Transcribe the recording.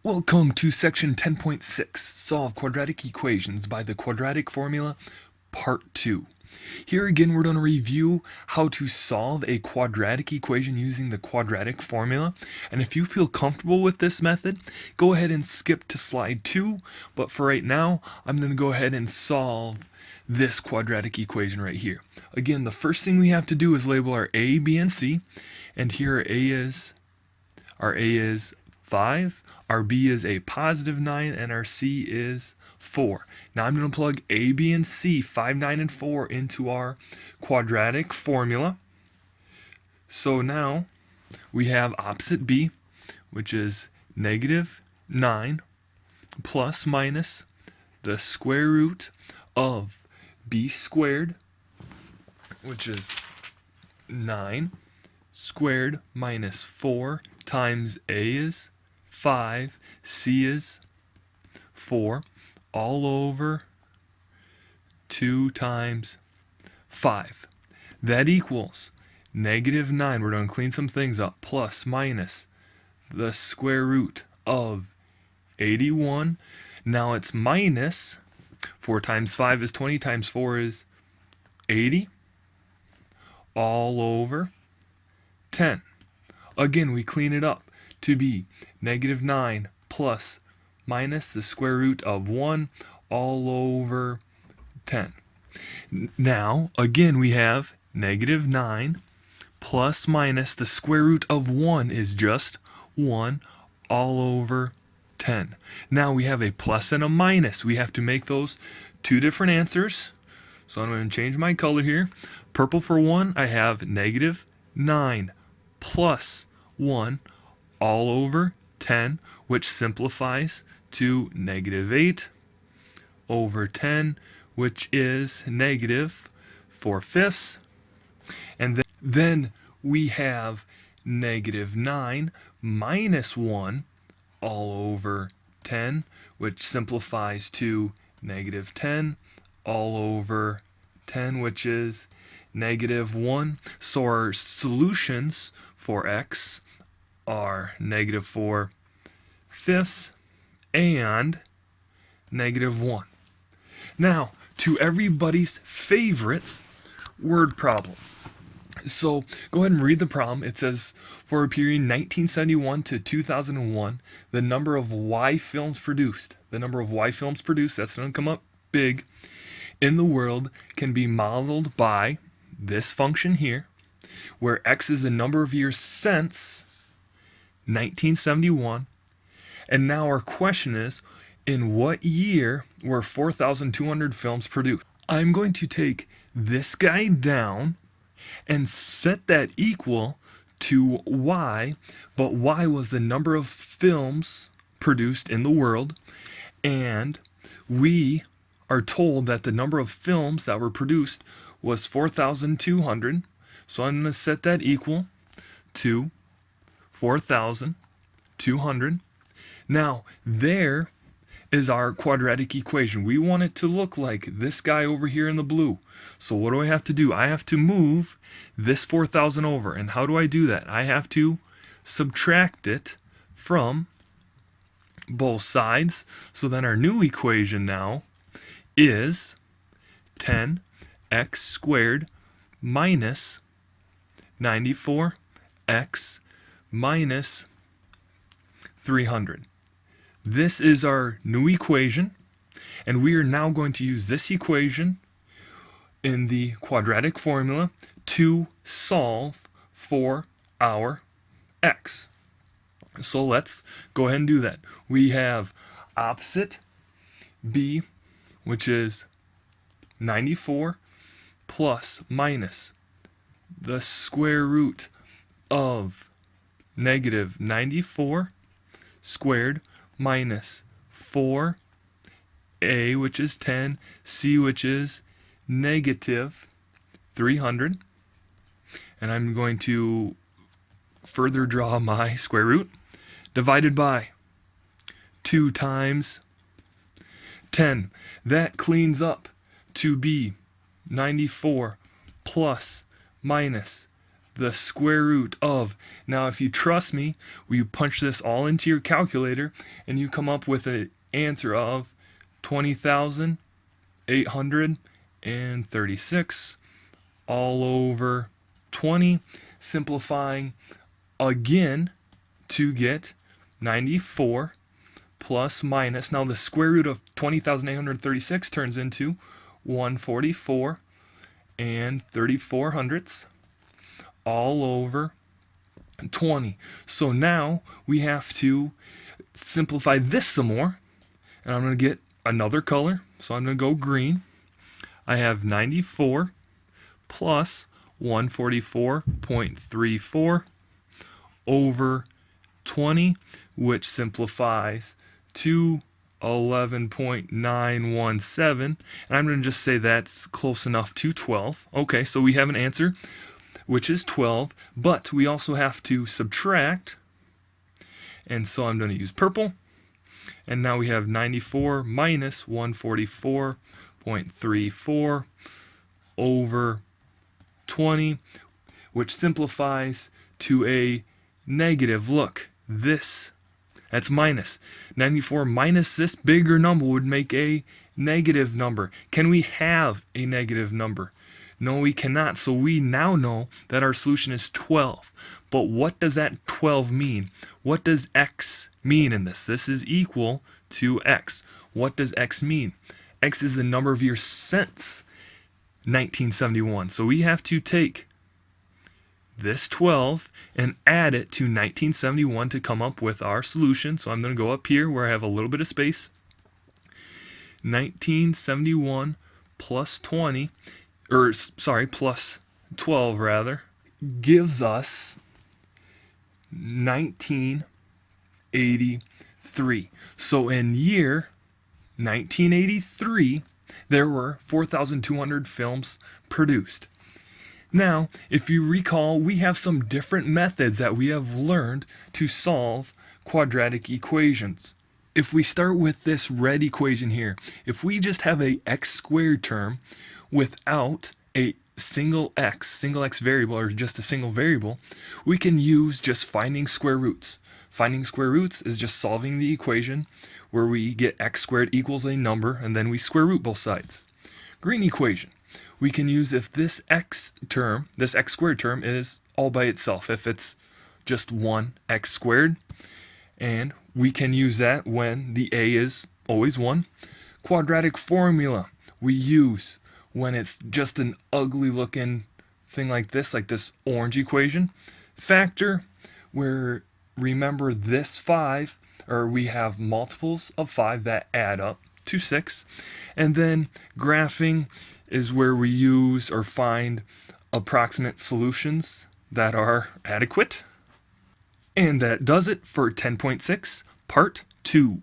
Welcome to section 10.6, Solve Quadratic Equations by the Quadratic Formula, Part 2. Here again we're going to review how to solve a quadratic equation using the quadratic formula. And if you feel comfortable with this method, go ahead and skip to slide 2. But for right now, I'm going to go ahead and solve this quadratic equation right here. Again, the first thing we have to do is label our A, B, and C. And here our A is 5, our B is a positive 9, and our C is 4. Now I'm going to plug A, B, and C, 5, 9, and 4 into our quadratic formula. So now we have opposite B, which is negative 9 plus minus the square root of B squared, which is 9 squared minus 4 times A is 5, C is 4, all over 2 times 5. That equals negative 9, we're going to clean some things up, plus minus the square root of 81. Now it's minus 4 times 5 is 20 times 4 is 80, all over 10. Again, we clean it up to be negative 9 plus minus the square root of 1 all over 10. Now, again, we have negative 9 plus minus the square root of 1 is just 1 all over 10. Now we have a plus and a minus. We have to make those two different answers. So I'm going to change my color here. Purple for 1, I have negative 9 plus 1 all over 10, which simplifies to negative 8 over 10, which is negative 4/5. And then we have negative 9 minus 1 all over 10, which simplifies to negative 10 all over 10, which is negative 1. So our solutions for x are negative 4/5 and negative 1. Now, to everybody's favorite word problem. So go ahead and read the problem. It says, for a period 1971 to 2001, the number of Y films produced, that's going to come up big, in the world can be modeled by this function here, where x is the number of years since 1971. And now our question is, in what year were 4,200 films produced? I'm going to take this guy down and set that equal to y, but y was the number of films produced in the world, and we are told that the number of films that were produced was 4,200. So I'm going to set that equal to 4,200. Now, there is our quadratic equation. We want it to look like this guy over here in the blue. So what do I have to do? I have to move this 4,000 over. And how do I do that? I have to subtract it from both sides. So then our new equation now is 10x squared minus 94x minus 300. This is our new equation, and we are now going to use this equation in the quadratic formula to solve for our x. So let's go ahead and do that. We have opposite b, which is 94 plus minus the square root of negative 94 squared minus 4a, which is 10, c, which is negative 300. And I'm going to further draw my square root, divided by 2 times 10. That cleans up to be 94 plus minus the square root of. Now if you trust me, you punch this all into your calculator and you come up with an answer of 20,836 all over 20, simplifying again to get 94 plus minus. Now the square root of 20,836 turns into 144 and 34 hundredths all over 20. So now we have to simplify this some more, and I'm going to get another color. So I'm going to go green. I have 94 plus 144.34 over 20, which simplifies to 11.917, and I'm going to just say that's close enough to 12. Okay, so we have an answer which is 12, but we also have to subtract, and so I'm going to use purple, and now we have 94 minus 144.34 over 20, which simplifies to a negative. Look, that's minus. 94 minus this bigger number would make a negative number. Can we have a negative number? No, we cannot. So we now know that our solution is 12. But what does that 12 mean? What does x mean in this? This is equal to x. What does x mean? X is the number of years since 1971. So we have to take this 12 and add it to 1971 to come up with our solution. So I'm going to go up here where I have a little bit of space. 1971 plus 20, or sorry, plus 12 rather, gives us 1983. So in year 1983, there were 4,200 films produced. Now, if you recall, we have some different methods that we have learned to solve quadratic equations. If we start with this red equation here, if we just have a x squared term without a single x variable, or just a single variable, we can use just finding square roots. Finding square roots is just solving the equation where we get x squared equals a number and then we square root both sides. Green equation, we can use if this x squared term is all by itself, if it's just one x squared, and we can use that when the a is always 1. Quadratic formula we use when it's just an ugly looking thing like this orange equation. Factor, where remember this 5, or we have multiples of 5 that add up to 6. And then graphing is where we use or find approximate solutions that are adequate. And that does it for 10.6 part 2.